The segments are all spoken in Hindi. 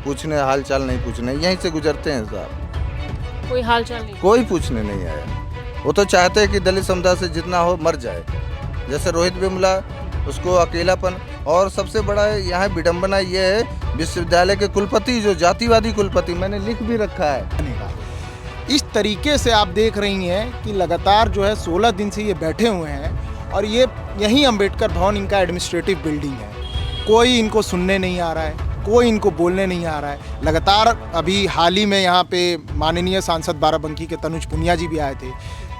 पूछने हाल चाल नहीं पूछने, यहीं से गुजरते हैं साहब। कोई हाल चाल नहीं। कोई पूछने नहीं आया। वो तो चाहते हैं कि दलित समुदाय से जितना हो मर जाए, जैसे रोहित वेमुला, उसको अकेलापन। और सबसे बड़ा यहाँ विडंबना ये है, विश्वविद्यालय के कुलपति जो जातिवादी कुलपति, मैंने लिख भी रखा है। इस तरीके से आप देख रही हैं कि लगातार जो है 16 दिन से ये बैठे हुए हैं और ये यहीं अंबेडकर भवन इनका एडमिनिस्ट्रेटिव बिल्डिंग है। कोई इनको सुनने नहीं आ रहा है, कोई इनको बोलने नहीं आ रहा है। लगातार अभी हाल ही में यहाँ पे माननीय सांसद बाराबंकी के तनुज पुनिया जी भी आए थे।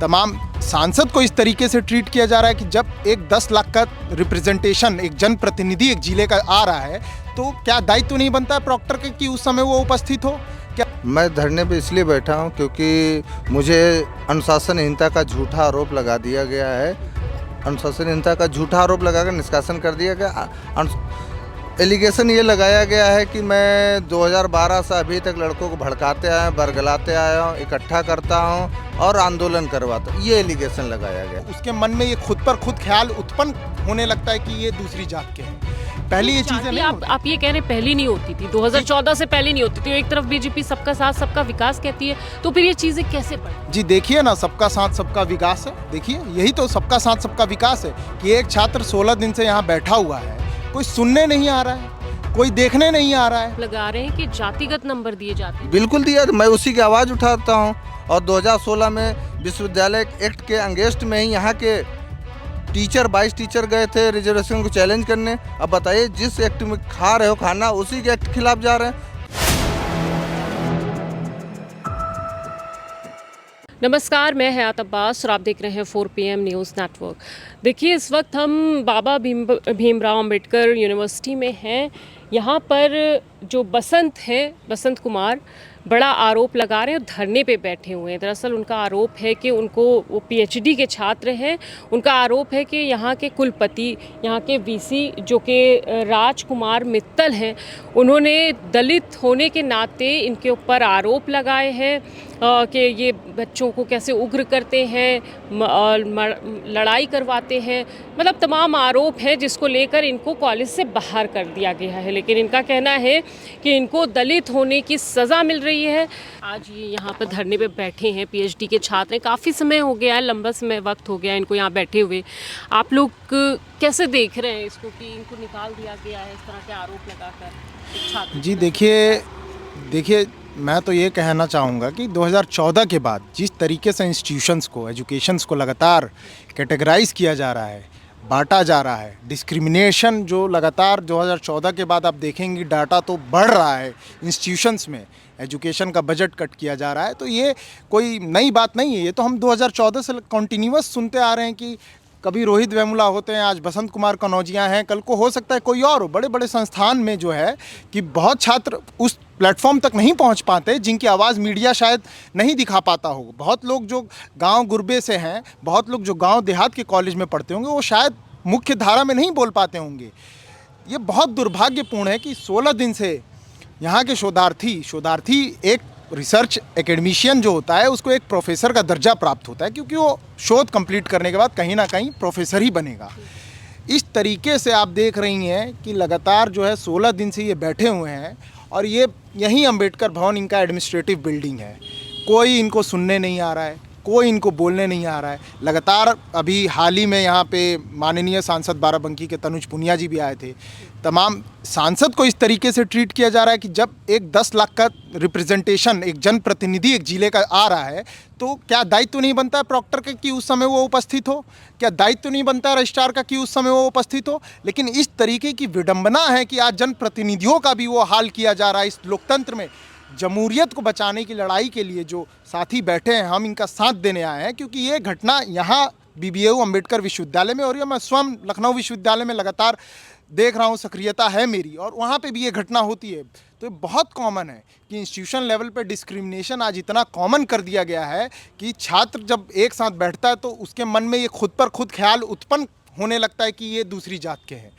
तमाम सांसद को इस तरीके से ट्रीट किया जा रहा है कि जब एक 10 लाख का रिप्रेजेंटेशन, एक जनप्रतिनिधि एक जिले का आ रहा है, तो क्या दायित्व नहीं बनता है प्रॉक्टर के कि उस समय वो उपस्थित हो? क्या मैं धरने पे इसलिए बैठा हूँ क्योंकि मुझे अनुशासनहीनता का झूठा आरोप लगा दिया गया है। अनुशासनहीनता का झूठा आरोप लगाकर निष्कासन कर दिया गया। एलिगेशन ये लगाया गया है कि मैं 2012 से अभी तक लड़कों को भड़काते आया हूँ, बरगलाते आया हूँ, इकट्ठा करता हूँ और आंदोलन करवाता हूँ। ये एलिगेशन लगाया गया। उसके मन में ये खुद पर खुद ख्याल उत्पन्न होने लगता है कि ये दूसरी जात के हैं। पहले ये चीजें नहीं होती। आप ये कह रहे हैं पहली नहीं होती थी, 2014 से पहले नहीं होती थी। एक तरफ बीजेपी सबका साथ सबका विकास कहती है, तो फिर ये चीजें कैसे पड़ी? जी देखिए ना, सबका साथ सबका विकास है। देखिए यही तो सबका साथ सबका विकास है कि एक छात्र 16 दिन से यहाँ बैठा हुआ है, कोई सुनने नहीं आ रहा है, कोई देखने नहीं आ रहा है। लगा रहे हैं कि जातिगत नंबर दिए जाते हैं। बिल्कुल दिया, मैं उसी की आवाज़ उठाता हूँ। और 2016 में विश्वविद्यालय एक्ट के अंगेस्ट में ही यहाँ के टीचर 22 टीचर गए थे रिजर्वेशन को चैलेंज करने। अब बताइए, जिस एक्ट में खा रहे हो खाना, उसी के एक्ट खिलाफ जा रहे हैं। नमस्कार, मैं हयात अब्बास और आप देख रहे हैं 4 PM न्यूज़ नेटवर्क। देखिए, इस वक्त हम बाबा भीमराव अंबेडकर यूनिवर्सिटी में हैं। यहाँ पर जो बसंत हैं, बसंत कुमार, बड़ा आरोप लगा रहे हैं, धरने पे बैठे हुए हैं। दरअसल उनका आरोप है कि उनको, वो PhD के छात्र हैं, उनका आरोप है कि यहाँ के कुलपति, यहाँ के VC जो कि राजकुमार मित्तल हैं, उन्होंने दलित होने के नाते इनके ऊपर आरोप लगाए हैं कि ये बच्चों को कैसे उग्र करते हैं, लड़ाई करवाते हैं। मतलब तमाम आरोप हैं जिसको लेकर इनको कॉलेज से बाहर कर दिया गया है। लेकिन इनका कहना है कि इनको दलित होने की सज़ा मिल रही है। आज ये यहाँ पर धरने पे बैठे हैं, PhD के छात्र हैं। काफ़ी समय हो गया है, लंबा समय वक्त हो गया है इनको यहाँ बैठे हुए। आप लोग कैसे देख रहे हैं इसको कि इनको निकाल दिया गया है इस तरह के आरोप लगाकर छात्र? जी देखिए मैं तो ये कहना चाहूँगा कि 2014 के बाद जिस तरीके से इंस्टीट्यूशंस को, एजुकेशंस को लगातार कैटेगराइज किया जा रहा है, बांटा जा रहा है, डिस्क्रिमिनेशन जो लगातार 2014 के बाद आप देखेंगे डाटा तो बढ़ रहा है। इंस्टीट्यूशंस में एजुकेशन का बजट कट किया जा रहा है, तो ये कोई नई बात नहीं है। ये तो हम 2014 से कंटिन्यूअस सुनते आ रहे हैं कि कभी रोहित वेमुला होते हैं, आज बसंत कुमार कनौजिया हैं, कल को हो सकता है कोई और हो। बड़े बड़े संस्थान में जो है कि बहुत छात्र उस प्लेटफॉर्म तक नहीं पहुंच पाते जिनकी आवाज़ मीडिया शायद नहीं दिखा पाता हो। बहुत लोग जो गांव गुरबे से हैं, बहुत लोग जो गांव देहात के कॉलेज में पढ़ते होंगे, वो शायद मुख्य धारा में नहीं बोल पाते होंगे। ये बहुत दुर्भाग्यपूर्ण है कि 16 दिन से यहाँ के शोधार्थी एक रिसर्च एकेडमिशियन जो होता है, उसको एक प्रोफेसर का दर्जा प्राप्त होता है, क्योंकि वो शोध कंप्लीट करने के बाद कहीं ना कहीं प्रोफेसर ही बनेगा। इस तरीके से आप देख रही हैं कि लगातार जो है 16 दिन से ये बैठे हुए हैं और ये यहीं अंबेडकर भवन इनका एडमिनिस्ट्रेटिव बिल्डिंग है। कोई इनको सुनने नहीं आ रहा है, कोई इनको बोलने नहीं आ रहा है। लगातार अभी हाल ही में यहाँ पे माननीय सांसद बाराबंकी के तनुज पुनिया जी भी आए थे। तमाम सांसद को इस तरीके से ट्रीट किया जा रहा है कि जब एक 10 लाख का रिप्रेजेंटेशन, एक जनप्रतिनिधि एक जिले का आ रहा है, तो क्या दायित्व नहीं बनता है प्रॉक्टर के कि उस समय वो उपस्थित हो? क्या दायित्व नहीं बनता है रजिस्ट्रार का कि उस समय वो उपस्थित हो? लेकिन इस तरीके की विडंबना है कि आज जनप्रतिनिधियों का भी वो हाल किया जा रहा है। इस लोकतंत्र में जमहूरियत को बचाने की लड़ाई के लिए जो साथी बैठे हैं, हम इनका साथ देने आए हैं, क्योंकि ये घटना यहाँ BBU अम्बेडकर विश्वविद्यालय में हो रही है। मैं स्वयं लखनऊ विश्वविद्यालय में लगातार देख रहा हूँ, सक्रियता है मेरी, और वहाँ पे भी ये घटना होती है। तो ये बहुत कॉमन है कि इंस्टीट्यूशन लेवल पे डिस्क्रिमिनेशन आज इतना कॉमन कर दिया गया है कि छात्र जब एक साथ बैठता है तो उसके मन में ये खुद पर खुद ख्याल उत्पन्न होने लगता है कि ये दूसरी जात के हैं।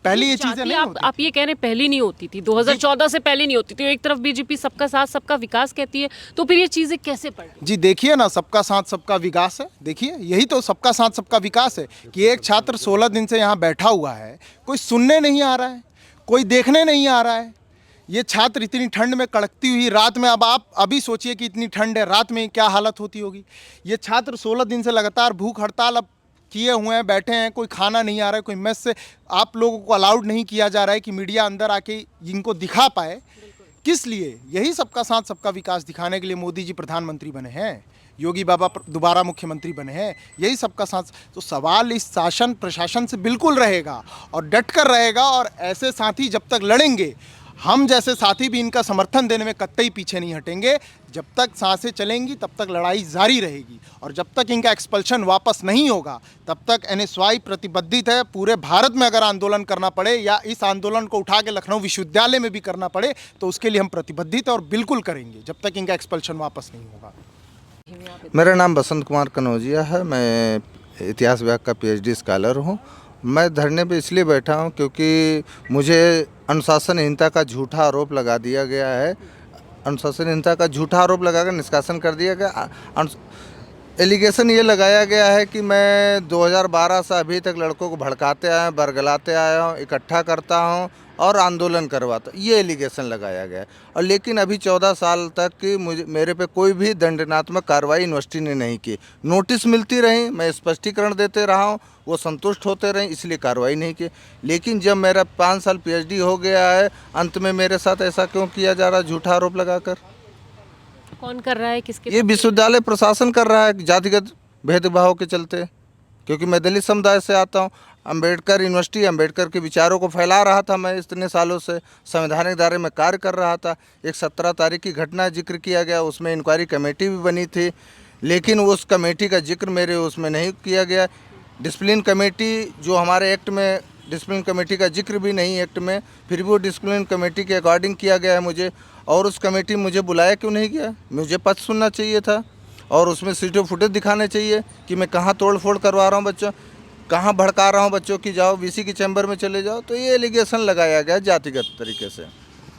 पहले ये चीजें नहीं होती। आप ये कह रहे हैं पहली नहीं होती थी, 2014 से पहले नहीं होती थी। एक तरफ बीजेपी सबका साथ सबका विकास कहती है, तो फिर ये चीजें कैसे पड़ी? जी देखिए ना, सबका साथ सबका विकास है। देखिए यही तो सबका साथ सबका विकास है कि एक छात्र 16 दिन से यहाँ बैठा हुआ है, कोई सुनने नहीं आ रहा है, कोई देखने नहीं आ रहा है। ये छात्र इतनी ठंड में कड़कती हुई रात में, अब आप अभी सोचिए कि इतनी ठंड है, रात में क्या हालत होती होगी। ये छात्र 16 दिन से लगातार भूख हड़ताल अब किए हुए हैं, बैठे हैं, कोई खाना नहीं आ रहा है, कोई मेस से आप लोगों को अलाउड नहीं किया जा रहा है कि मीडिया अंदर आके इनको दिखा पाए। किस लिए? यही सबका साथ सबका विकास दिखाने के लिए मोदी जी प्रधानमंत्री बने हैं, योगी बाबा दोबारा मुख्यमंत्री बने हैं, यही सबका साथ। तो सवाल इस शासन प्रशासन से बिल्कुल रहेगा और डट कर रहेगा, और ऐसे साथी जब तक लड़ेंगे, हम जैसे साथी भी इनका समर्थन देने में कतई पीछे नहीं हटेंगे। जब तक सांसें चलेंगी तब तक लड़ाई जारी रहेगी, और जब तक इनका एक्सपल्शन वापस नहीं होगा तब तक NSY प्रतिबद्धित है। पूरे भारत में अगर आंदोलन करना पड़े या इस आंदोलन को उठा के लखनऊ विश्वविद्यालय में भी करना पड़े तो उसके लिए हम प्रतिबद्धित हैं और बिल्कुल करेंगे जब तक इनका एक्सपल्शन वापस नहीं होगा। मेरा नाम बसंत कुमार कनौजिया है। मैं इतिहास विभाग का PhD स्कॉलर हूँ। मैं धरने पे इसलिए बैठा हूँ क्योंकि मुझे अनुशासनहीनता का झूठा आरोप लगा दिया गया है। अनुशासनहीनता का झूठा आरोप लगाकर निष्कासन कर दिया गया। एलिगेशन ये लगाया गया है कि मैं 2012 से अभी तक लड़कों को भड़काते आया हूँ, बरगलाते आया हूँ, इकट्ठा करता हूँ और आंदोलन करवाता, ये एलिगेशन लगाया गया है। और लेकिन अभी 14 साल तक की मेरे पे कोई भी दंडनात्मक कार्रवाई यूनिवर्सिटी ने नहीं की। नोटिस मिलती रही, मैं स्पष्टीकरण देते रहा हूँ, वो संतुष्ट होते रहे, इसलिए कार्रवाई नहीं की। लेकिन जब मेरा 5 साल PhD हो गया है, अंत में मेरे साथ ऐसा क्यों किया जा रहा है झूठा आरोप लगाकर? कौन कर रहा है, किसके? ये विश्वविद्यालय प्रशासन कर रहा है जातिगत भेदभाव के चलते। क्योंकि मैं दलित समुदाय से आता हूँ, अंबेडकर यूनिवर्सिटी अंबेडकर के विचारों को फैला रहा था। मैं इतने सालों से संवैधानिक दायरे में कार्य कर रहा था। एक 17 तारीख की घटना जिक्र किया गया, उसमें इंक्वायरी कमेटी भी बनी थी, लेकिन उस कमेटी का जिक्र मेरे उसमें नहीं किया गया। डिसिप्लिन कमेटी जो हमारे एक्ट में, डिसिप्लिन कमेटी का जिक्र भी नहीं एक्ट में, फिर भी वो डिसिप्लिन कमेटी के अकॉर्डिंग किया गया है मुझे। और उस कमेटी मुझे बुलाया क्यों नहीं गया? मुझे पक्ष सुनना चाहिए था और उसमें सीटों फुटेज दिखाने चाहिए कि मैं कहाँ तोड़ फोड़ करवा रहा हूँ बच्चों, कहाँ भड़का रहा हूँ बच्चों की, जाओ VC की चैम्बर में चले जाओ। तो ये एलिगेशन लगाया गया जातिगत तरीके से।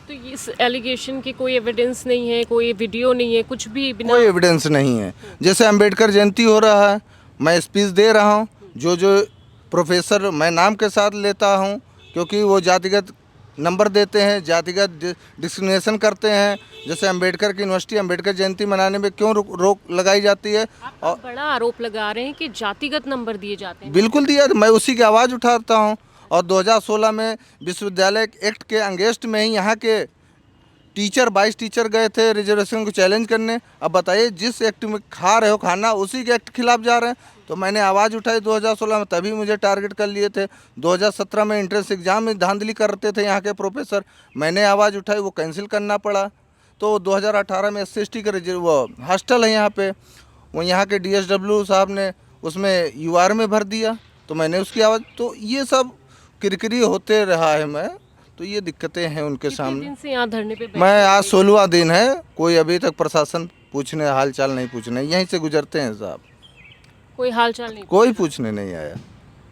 तो इस एलिगेशन की कोई एविडेंस नहीं है, कोई वीडियो नहीं है, कुछ भी बिना? कोई एविडेंस नहीं है। जैसे अंबेडकर जयंती हो रहा है, मैं स्पीच दे रहा हूँ, जो प्रोफेसर मैं नाम के साथ लेता हूँ क्योंकि वो जातिगत नंबर देते हैं, जातिगत डिस्क्रिमिनेशन करते हैं। जैसे अंबेडकर की यूनिवर्सिटी अंबेडकर जयंती मनाने में क्यों रोक लगाई जाती है? और बड़ा आरोप लगा रहे हैं कि जातिगत नंबर दिए जाते हैं। बिल्कुल दिया, मैं उसी की आवाज़ उठाता हूँ। और 2016 में विश्वविद्यालय एक्ट के अंगेंस्ट में ही यहाँ के 22 टीचर गए थे रिजर्वेशन को चैलेंज करने। अब बताइए, जिस एक्ट में खा रहे हो खाना उसी के एक्ट खिलाफ जा रहे हैं। तो मैंने आवाज़ उठाई 2016 में, तभी मुझे टारगेट कर लिए थे। 2017 में एंट्रेंस एग्जाम में धांधली करते थे यहाँ के प्रोफेसर, मैंने आवाज़ उठाई, वो कैंसिल करना पड़ा। तो 2018 में SC/ST का वो हॉस्टल है यहाँ पे, वो यहाँ के DSW साहब ने उसमें UR में भर दिया, तो मैंने उसकी आवाज़। तो ये सब किरकिरी होते रहा है। मैं तो ये दिक्कतें हैं उनके सामने। दिन से यहाँ धरने पे बैठे? मैं आज 16वां दिन है, कोई अभी तक प्रशासन पूछने हाल चाल नहीं पूछने, यहीं से गुजरते हैं साहब, कोई हाल चाल नहीं, कोई पूछने नहीं आया।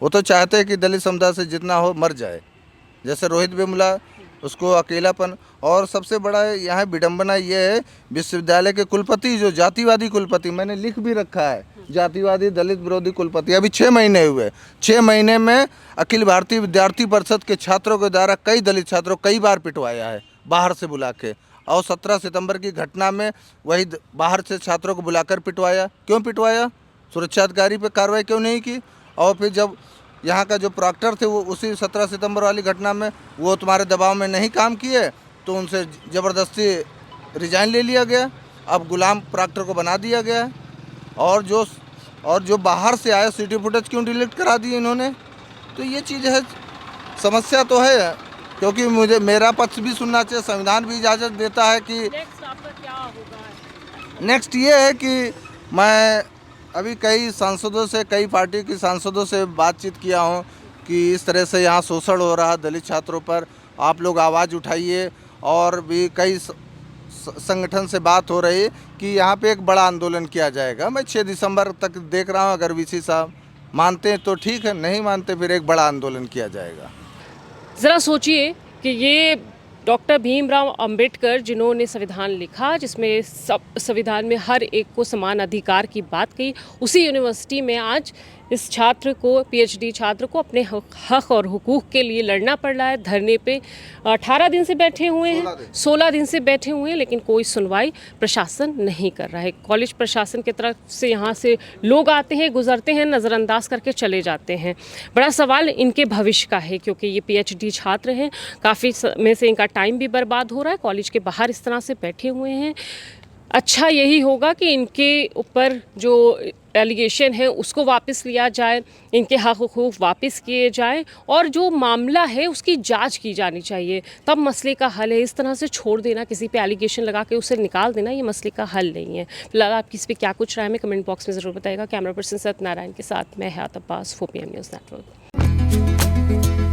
वो तो चाहते हैं कि दलित समुदाय से जितना हो मर जाए, जैसे रोहित वेमुला, उसको अकेलापन। और सबसे बड़ा यहाँ विडंबना ये है, विश्वविद्यालय के कुलपति जो जातिवादी कुलपति, मैंने लिख भी रखा है, जातिवादी दलित विरोधी कुलपति। अभी 6 महीने हुए, 6 महीने में अखिल भारतीय विद्यार्थी परिषद के छात्रों के द्वारा कई दलित छात्रों कई बार पिटवाया है बाहर से बुला के। और 17 सितंबर की घटना में वही बाहर से छात्रों को बुलाकर पिटवाया। क्यों पिटवाया? सुरक्षा अधिकारी पर कार्रवाई क्यों नहीं की? और फिर जब यहाँ का जो प्रॉक्टर थे वो उसी 17 सितंबर वाली घटना में वो तुम्हारे दबाव में नहीं काम किए तो उनसे ज़बरदस्ती रिजाइन ले लिया गया। अब गुलाम प्रॉक्टर को बना दिया गया है। और जो बाहर से आए सीटी फुटेज क्यों डिलीट करा दिए इन्होंने? तो ये चीज़ है, समस्या तो है, क्योंकि मुझे मेरा पक्ष भी सुनना चाहिए। संविधान भी इजाज़त देता है कि नेक्स्ट आपका क्या होगा? नेक्स्ट ये है कि मैं अभी कई सांसदों से, कई पार्टी के सांसदों से बातचीत किया हूँ कि इस तरह से यहाँ शोषण हो रहा है दलित छात्रों पर, आप लोग आवाज़ उठाइए। और भी कई संगठन से बात हो रही है कि यहाँ पे एक बड़ा आंदोलन किया जाएगा। मैं 6 दिसंबर तक देख रहा हूँ, अगर VC साहब मानते हैं तो ठीक है, नहीं मानते फिर एक बड़ा आंदोलन किया जाएगा। ज़रा सोचिए कि ये डॉक्टर भीमराव अंबेडकर जिन्होंने संविधान लिखा, जिसमें संविधान में हर एक को समान अधिकार की बात कही, उसी यूनिवर्सिटी में आज इस छात्र को, पीएचडी छात्र को अपने हक और हुकूक के लिए लड़ना पड़ रहा है। धरने पे 18 दिन से बैठे हुए हैं, 16 दिन से बैठे हुए हैं, लेकिन कोई सुनवाई प्रशासन नहीं कर रहा है। कॉलेज प्रशासन की तरफ से यहाँ से लोग आते हैं, गुजरते हैं, नज़रअंदाज करके चले जाते हैं। बड़ा सवाल इनके भविष्य का है, क्योंकि ये पीएचडी छात्र हैं, काफ़ी समय से इनका टाइम भी बर्बाद हो रहा है, कॉलेज के बाहर इस तरह से बैठे हुए हैं। अच्छा यही होगा कि इनके ऊपर जो एलिगेशन है उसको वापस लिया जाए, इनके हक हुकूक वापस किए जाए और जो मामला है उसकी जांच की जानी चाहिए, तब मसले का हल है। इस तरह से छोड़ देना, किसी पे एलिगेशन लगा के उसे निकाल देना, ये मसले का हल नहीं है। फिलहाल आपकी इस पर क्या कुछ राय में कमेंट बॉक्स में ज़रूर बताइएगा। कैमरा पर्सन सत्यनारायण के साथ मैं हयात अब्बास, 4PM न्यूज़ नेटवर्क।